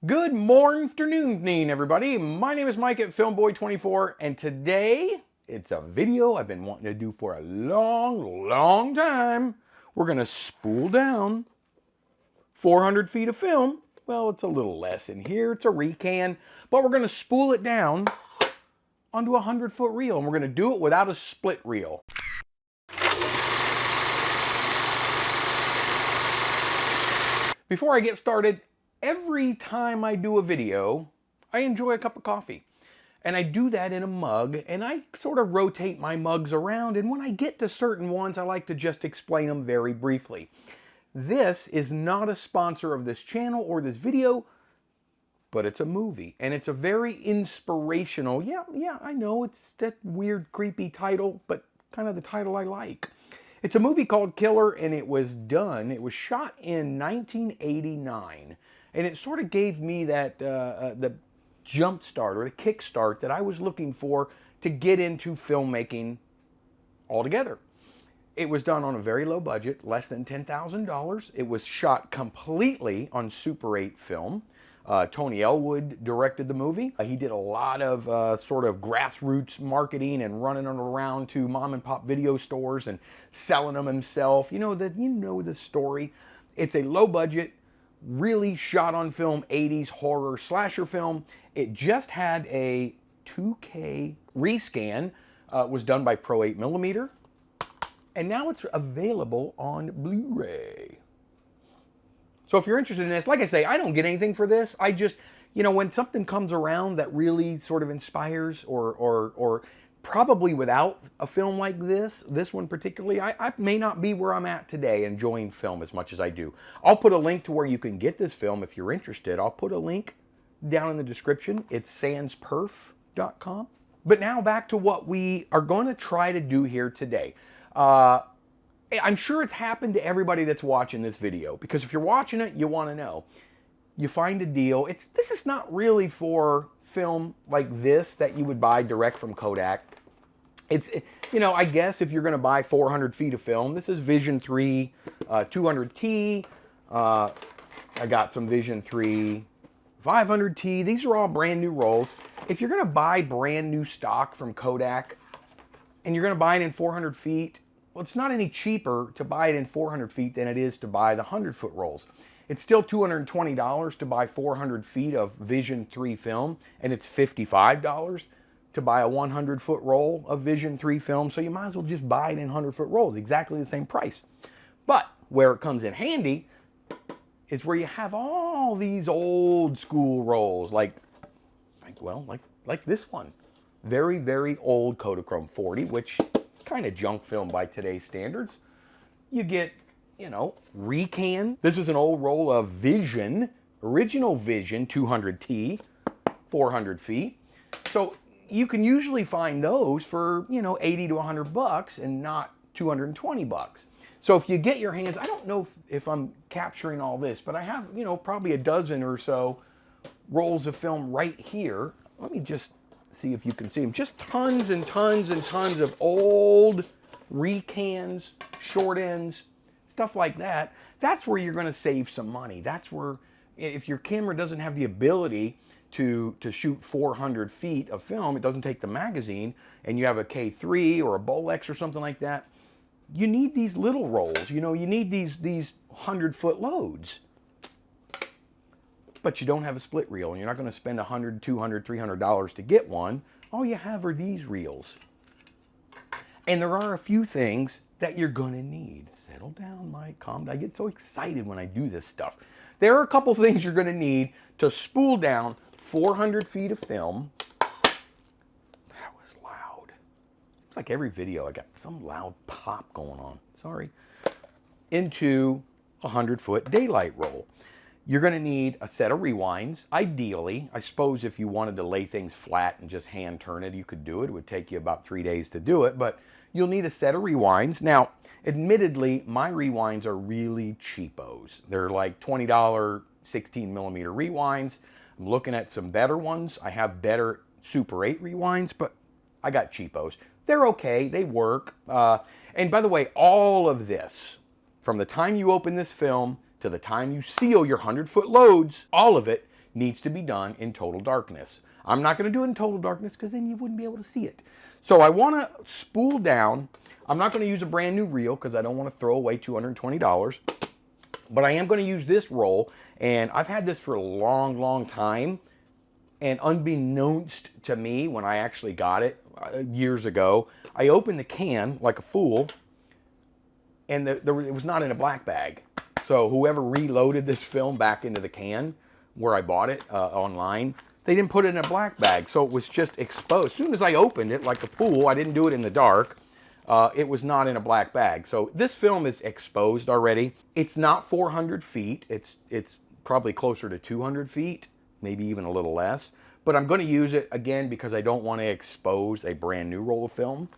Good morning, everybody. My name is Mike at Filmboy24, and today it's a video I've been wanting to do for a long time. We're going to spool down 400 feet of film. Well, it's a little less in here. It's a recan, but we're going to spool it down onto a 100-foot reel, and we're going to do it without a split reel. Before I get started, every time I do a video, I enjoy a cup of coffee. And I do that in a mug, and I sort of rotate my mugs around, and when I get to certain ones, I like to just explain them very briefly. This is not a sponsor of this channel or this video, but it's a movie, and it's a very inspirational, yeah, I know, it's that weird, creepy title, but kind of the title I like. It's a movie called Killer, and it was shot in 1989. And it sort of gave me that the jump start or the kick start that I was looking for to get into filmmaking altogether. It was done on a very low budget, less than $10,000. It was shot completely on Super 8 film. Tony Elwood directed the movie. He did a lot of sort of grassroots marketing and running them around to mom and pop video stores and selling them himself. You know the story. It's a low budget, really shot on film 80s horror slasher film. It just had a 2K rescan. Was done by Pro 8mm, and now it's available on Blu-ray. So if you're interested in this, like I say, I don't get anything for this. I just, when something comes around that really sort of inspires or probably without a film like this one particularly, I may not be where I'm at today enjoying film as much as I do. I'll put a link to where you can get this film if you're interested. I'll put a link down in the description. It's sansperf.com. But now back to what we are going to try to do here today. I'm sure it's happened to everybody that's watching this video, because if you're watching it, you want to know. You find a deal. This is not really for film like this that you would buy direct from Kodak. It's, I guess if you're going to buy 400 feet of film, this is Vision 3 200T. I got some Vision 3 500T. These are all brand new rolls. If you're going to buy brand new stock from Kodak and you're going to buy it in 400 feet, well, it's not any cheaper to buy it in 400 feet than it is to buy the 100-foot rolls. It's still $220 to buy 400 feet of Vision 3 film, and it's $55 to buy a 100-foot roll of Vision 3 film, so you might as well just buy it in 100-foot rolls, exactly the same price. But where it comes in handy is where you have all these old school rolls, like this one. Very, very old Kodachrome 40, which kind of junk film by today's standards. You get, recan. This is an old roll of Vision, original Vision 200T, 400 feet. So you can usually find those for, 80 to 100 bucks and not 220 bucks. So if you get your hands, I don't know if I'm capturing all this, but I have, probably a dozen or so rolls of film right here. Let me just see if you can see them. Just tons and tons and tons of old recans, short ends, stuff like that. That's where you're going to save some money. That's where, if your camera doesn't have the ability to shoot 400 feet of film, it doesn't take the magazine, and you have a K3 or a Bolex or something like that, you need these little rolls. You need these 100-foot loads. But you don't have a split reel, and you're not going to spend $100, $200, $300 to get one. All you have are these reels. And there are a few things that you're going to need. Settle down, Mike. Calm down. I get so excited when I do this stuff. There are a couple things you're going to need to spool down 400 feet of film. That was loud. It's like every video I got some loud pop going on. Sorry. Into a 100-foot daylight roll. You're going to need a set of rewinds. Ideally, I suppose if you wanted to lay things flat and just hand turn it, you could do it. It would take you about 3 days to do it, but you'll need a set of rewinds. Now, admittedly, my rewinds are really cheapos. They're like $20 16mm rewinds. I'm looking at some better ones. I have better Super 8 rewinds, but I got cheapos. They're okay. They work. And by the way, all of this, from the time you open this film to the time you seal your 100-foot loads, all of it needs to be done in total darkness. I'm not going to do it in total darkness because then you wouldn't be able to see it. So I want to spool down. I'm not going to use a brand new reel because I don't want to throw away $220. But I am going to use this roll, and I've had this for a long, long time. And unbeknownst to me, when I actually got it years ago, I opened the can like a fool, and it was not in a black bag. So whoever reloaded this film back into the can where I bought it online, they didn't put it in a black bag, so it was just exposed. As soon as I opened it like a fool, I didn't do it in the dark, it was not in a black bag. So this film is exposed already. It's not 400 feet. It's probably closer to 200 feet, maybe even a little less. But I'm going to use it again because I don't want to expose a brand new roll of film.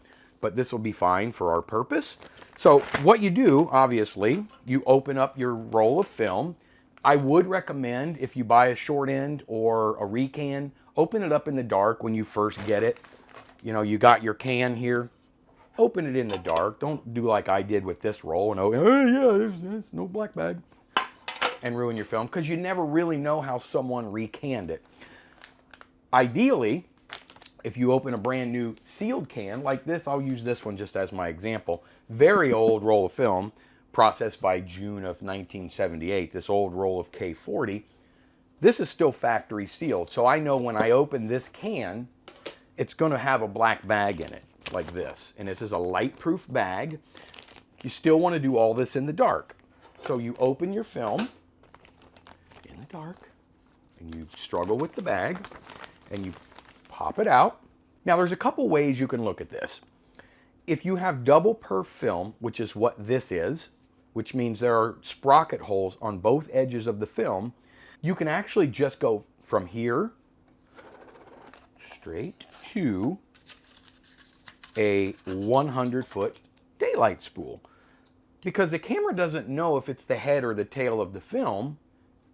But this will be fine for our purpose. So what you do, obviously, you open up your roll of film. I would recommend, if you buy a short end or a recan, open it up in the dark when you first get it. You know, you got your can here. Open it in the dark. Don't do like I did with this roll and oh yeah, there's no black bag, and ruin your film, because you never really know how someone recanned it. Ideally, if you open a brand new sealed can like this, I'll use this one just as my example. Very old roll of film, processed by June of 1978, this old roll of K40. This is still factory sealed, so I know when I open this can, it's going to have a black bag in it, like this. And this is a light-proof bag. You still want to do all this in the dark. So you open your film in the dark, and you struggle with the bag, and you pop it out. Now, there's a couple ways you can look at this. If you have double perf film, which is what this is, which means there are sprocket holes on both edges of the film, you can actually just go from here straight to a 100-foot daylight spool. Because the camera doesn't know if it's the head or the tail of the film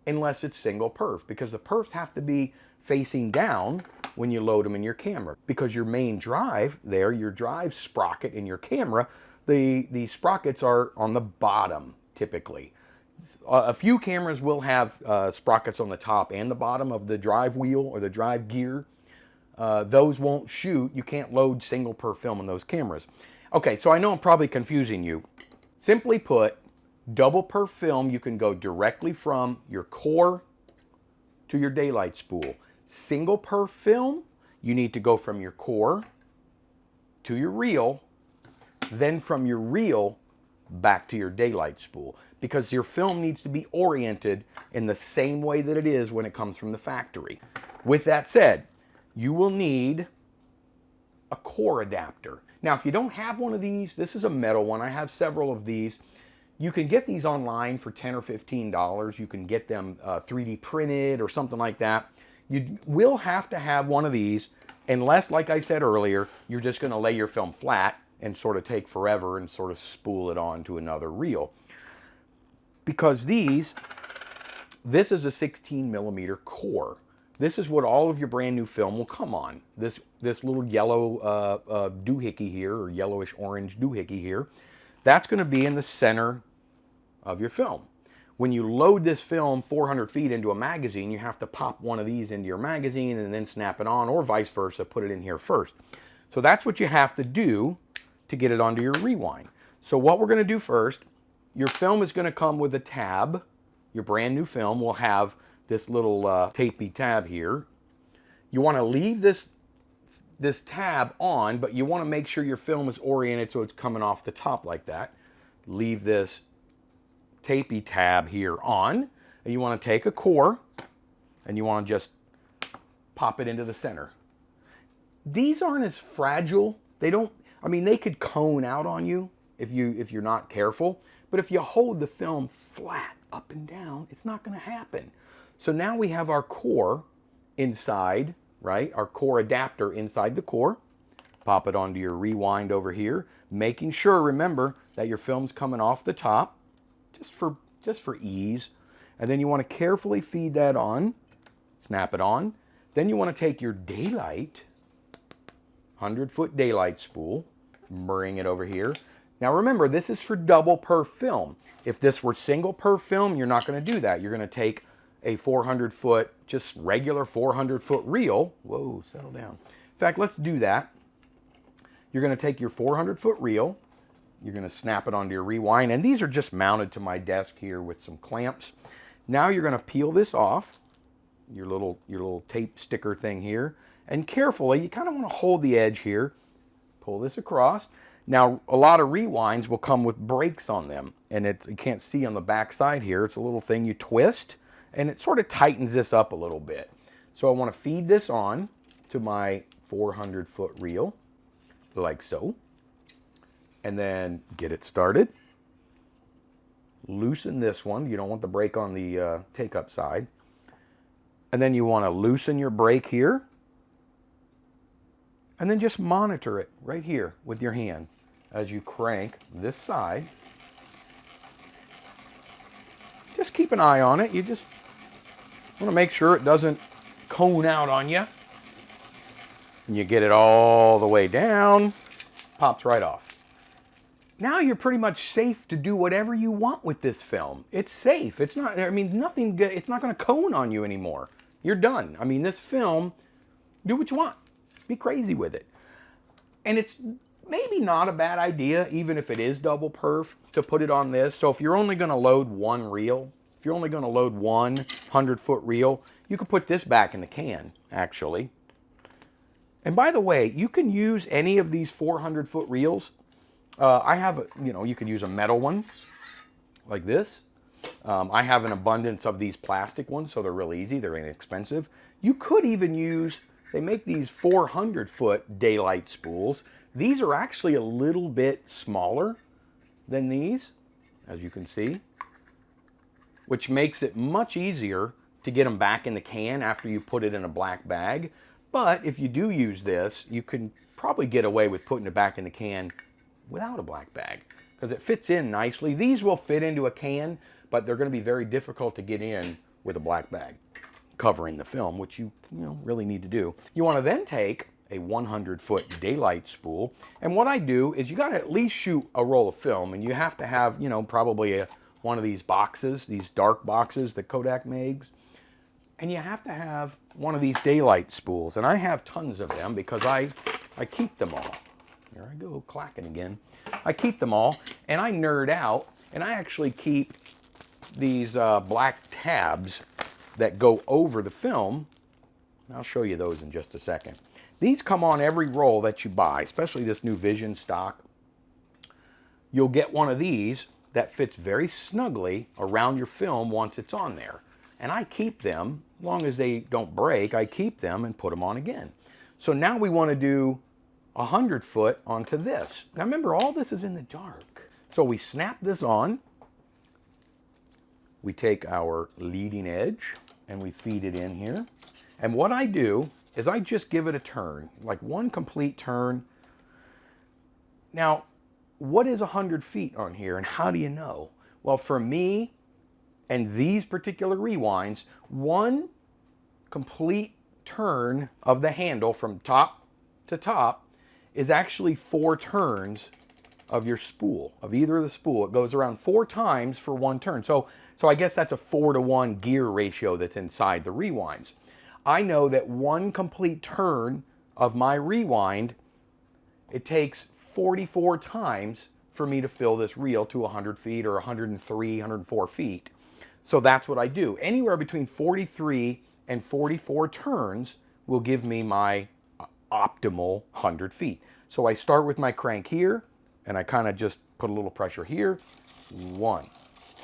unless it's single perf, because the perfs have to be facing down when you load them in your camera, because your main drive there, your drive sprocket in your camera, the sprockets are on the bottom typically. A few cameras will have sprockets on the top and the bottom of the drive wheel or the drive gear. Those won't shoot. You can't load single perf film on those cameras. Okay, so I know I'm probably confusing you. Simply put, double perf film, you can go directly from your core to your daylight spool. Single perf film, you need to go from your core to your reel, then from your reel back to your daylight spool, because your film needs to be oriented in the same way that it is when it comes from the factory. With that said, you will need a core adapter. Now, if you don't have one of these, this is a metal one. I have several of these. You can get these online for $10 or $15. You can get them 3D printed or something like that. You will have to have one of these, unless, like I said earlier, you're just going to lay your film flat and sort of take forever and sort of spool it onto another reel. Because this is a 16mm core. This is what all of your brand new film will come on. This little yellow doohickey here, or yellowish orange doohickey here, that's going to be in the center of your film. When you load this film 400 feet into a magazine, you have to pop one of these into your magazine and then snap it on, or vice versa, put it in here first. So that's what you have to do to get it onto your rewind. So what we're going to do first, your film is going to come with a tab. Your brand new film will have this little tapey tab here. You want to leave this tab on, but you want to make sure your film is oriented so it's coming off the top like that. Leave this tapey tab here on, and you want to take a core and you want to just pop it into the center. These aren't as fragile. They could cone out on you if you're not careful, but if you hold the film flat up and down, it's not going to happen. So now we have our core inside, right? Our core adapter inside the core. Pop it onto your rewind over here, making sure, remember, that your film's coming off the top, just for ease. And then you want to carefully feed that on, snap it on. Then you want to take your daylight, 100-foot daylight spool, bring it over here. Now remember, this is for double perf film. If this were single perf film, you're not going to do that. You're going to take a 400-foot, just regular 400-foot reel. Whoa, settle down. In fact, let's do that. You're going to take your 400-foot reel. You're going to snap it onto your rewind. And these are just mounted to my desk here with some clamps. Now you're going to peel this off, your little tape sticker thing here. And carefully, you kind of want to hold the edge here. Pull this across. Now, a lot of rewinds will come with brakes on them. And you can't see on the back side here. It's a little thing you twist. And it sort of tightens this up a little bit. So I want to feed this on to my 400-foot reel, like so. And then get it started. Loosen this one. You don't want the brake on the take-up side. And then you want to loosen your brake here. And then just monitor it right here with your hand as you crank this side. Just keep an eye on it. You just want to make sure it doesn't cone out on you. And you get it all the way down, pops right off. Now you're pretty much safe to do whatever you want with this film. It's safe. It's not, I mean, nothing good. It's not going to cone on you anymore. You're done. I mean, this film, do what you want. Be crazy with it. And it's maybe not a bad idea, even if it is double perf, to put it on this. So if you're only going to load one reel, if you're only going to load one 100-foot reel, you can put this back in the can, actually. And by the way, you can use any of these 400-foot reels. I have, you could use a metal one like this. I have an abundance of these plastic ones, so they're real easy. They're inexpensive. You could even use, they make these 400-foot daylight spools. These are actually a little bit smaller than these, as you can see, which makes it much easier to get them back in the can after you put it in a black bag. But if you do use this, you can probably get away with putting it back in the can without a black bag because it fits in nicely. These will fit into a can, but they're going to be very difficult to get in with a black bag covering the film, which you really need to do. You want to then take a 100-foot daylight spool, and what I do is you got to at least shoot a roll of film, and you have to have, probably one of these boxes, these dark boxes that Kodak makes, and you have to have one of these daylight spools, and I have tons of them because I keep them all. Here I go, clacking again. I keep them all, and I nerd out, and I actually keep these black tabs that go over the film. I'll show you those in just a second. These come on every roll that you buy, especially this new Vision stock. You'll get one of these that fits very snugly around your film once it's on there. And I keep them, as long as they don't break, I keep them and put them on again. So now we want to do 100-foot onto this. Now remember, all this is in the dark. So we snap this on. We take our leading edge and we feed it in here. And what I do is I just give it a turn, like one complete turn. Now, what is 100 feet on here and how do you know? Well, for me and these particular rewinds, one complete turn of the handle from top to top is actually 4 turns of your spool, of either of the spool. It goes around 4 times for one turn. So I guess that's a 4-to-1 gear ratio that's inside the rewinds. I know that one complete turn of my rewind, it takes 44 times for me to fill this reel to 100 feet or 103, 104 feet. So that's what I do. Anywhere between 43 and 44 turns will give me my optimal 100 feet. So I start with my crank here, and I kind of just put a little pressure here. 1,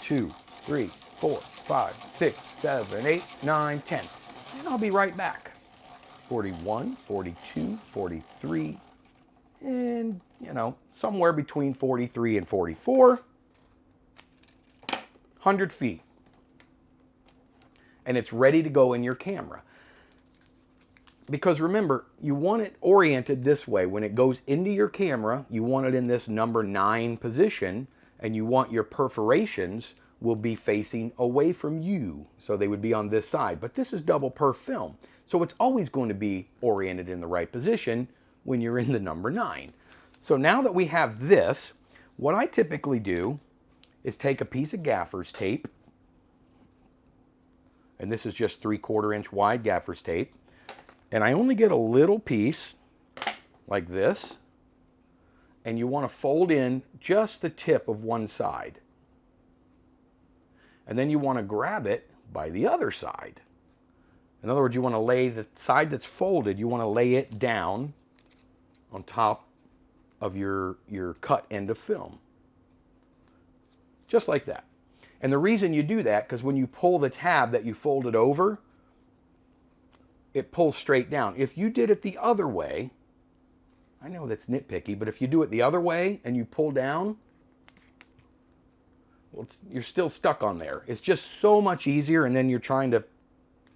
2, 3, 4, 5, 6, 7, 8, 9, 10. And I'll be right back. 41, 42, 43, and, somewhere between 43 and 44. 100 feet. And it's ready to go in your camera. Because remember, you want it oriented this way. When it goes into your camera, you want it in this number 9 position, and you want your perforations will be facing away from you. So they would be on this side. But this is double perf film. So it's always going to be oriented in the right position when you're in the number 9. So now that we have this, what I typically do is take a piece of gaffer's tape, and this is just 3/4 inch wide gaffer's tape. And I only get a little piece like this, and you want to fold in just the tip of one side. And then you want to grab it by the other side. In other words, you want to lay the side that's folded, you want to lay it down on top of your cut end of film. Just like that. And the reason you do that, because when you pull the tab that you folded over, it pulls straight down. If you did it the other way, I know that's nitpicky, but if you do it the other way and you pull down, well, you're still stuck on there. It's just so much easier, and then you're trying to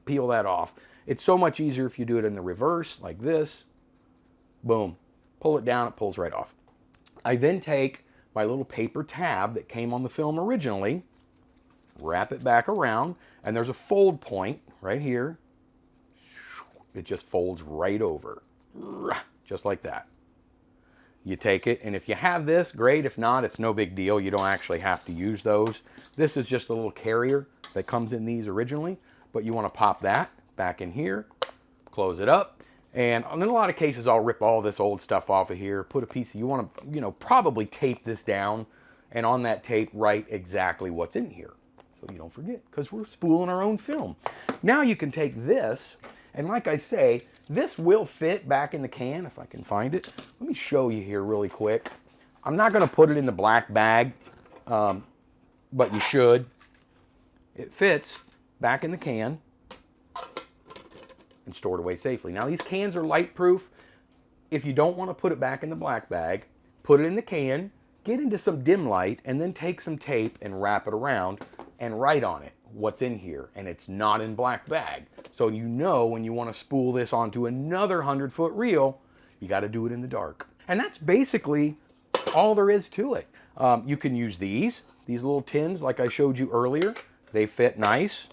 peel that off. It's so much easier if you do it in the reverse, like this. Boom. Pull it down, it pulls right off. I then take my little paper tab that came on the film originally, wrap it back around, and there's a fold point right here. It just folds right over, just like that. You take it, and if you have this, great. If not, it's no big deal. You don't actually have to use those. This is just a little carrier that comes in these originally, but you want to pop that back in here, close it up, and in a lot of cases, I'll rip all this old stuff off of here, put a piece, you want to, probably tape this down, and on that tape, write exactly what's in here, so you don't forget, because we're spooling our own film. Now you can take this, and like I say, this will fit back in the can if I can find it. Let me show you here really quick. I'm not going to put it in the black bag, but you should. It fits back in the can and stored away safely. Now these cans are light proof. If you don't want to put it back in the black bag, put it in the can, get into some dim light, and then take some tape and wrap it around and write on it what's in here, and it's not in black bag. So you know when you want to spool this onto another 100-foot reel, you got to do it in the dark. And that's basically all there is to it. You can use these little tins like I showed you earlier. They fit nice,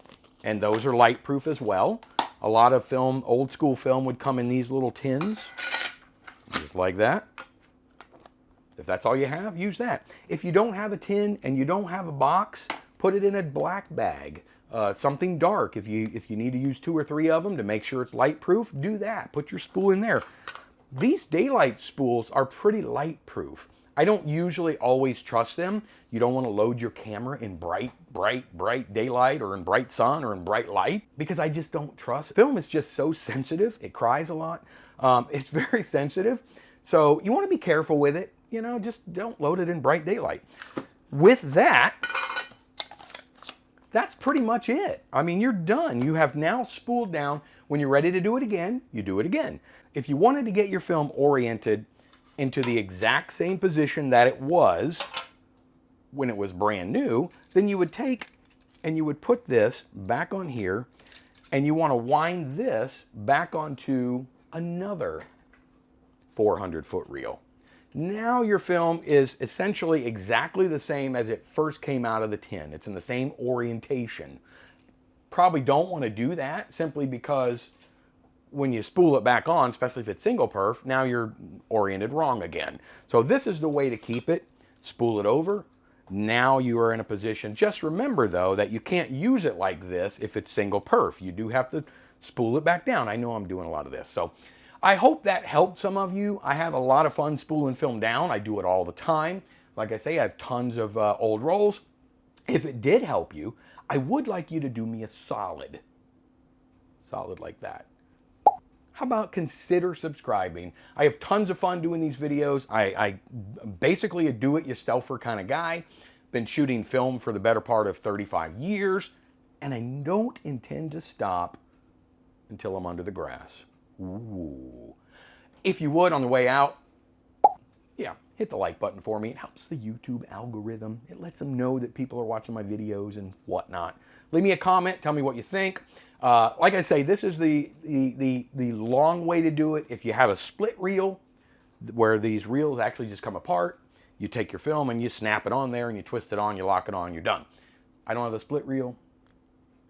and those are light proof as well. A lot of film, old school film, would come in these little tins, just like that. If that's all you have, use that. If you don't have a tin and you don't have a box, put it in a black bag. Something dark. If you need to use 2 or 3 of them to make sure it's light proof, do that. Put your spool in there. These daylight spools are pretty light proof. I don't usually always trust them. You don't want to load your camera in bright daylight, or in bright sun, or in bright light, because I just don't trust it. Film is just so sensitive. It cries a lot. It's very sensitive. So you want to be careful with it. Just don't load it in bright daylight. With that, that's pretty much it. I mean, you're done. You have now spooled down. When you're ready to do it again, you do it again. If you wanted to get your film oriented into the exact same position that it was when it was brand new, then you would take and you would put this back on here, and you want to wind this back onto another 400-foot reel. Now your film is essentially exactly the same as it first came out of the tin. It's in the same orientation. Probably don't want to do that simply because when you spool it back on, especially if it's single perf, now you're oriented wrong again. So this is the way to keep it. Spool it over. Now you are in a position. Just remember though that you can't use it like this if it's single perf. You do have to spool it back down. I know I'm doing a lot of this. So I hope that helped some of you. I have a lot of fun spooling film down. I do it all the time. Like I say, I have tons of old rolls. If it did help you, I would like you to do me a solid. Solid like that. How about consider subscribing? I have tons of fun doing these videos. I basically a do-it-yourselfer kind of guy. Been shooting film for the better part of 35 years, and I don't intend to stop until I'm under the grass. Ooh. If you would, on the way out, yeah, hit the like button for me. It helps the YouTube algorithm. It lets them know that people are watching my videos and whatnot. Leave me a comment. Tell me what you think. Like I say, this is the long way to do it. If you have a split reel where these reels actually just come apart, you take your film and you snap it on there and you twist it on, you lock it on, you're done. I don't have a split reel.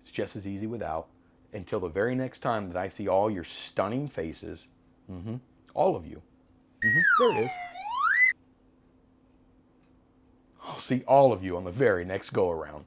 It's just as easy without. Until the very next time that I see all your stunning faces, all of you, there it is. I'll see all of you on the very next go around.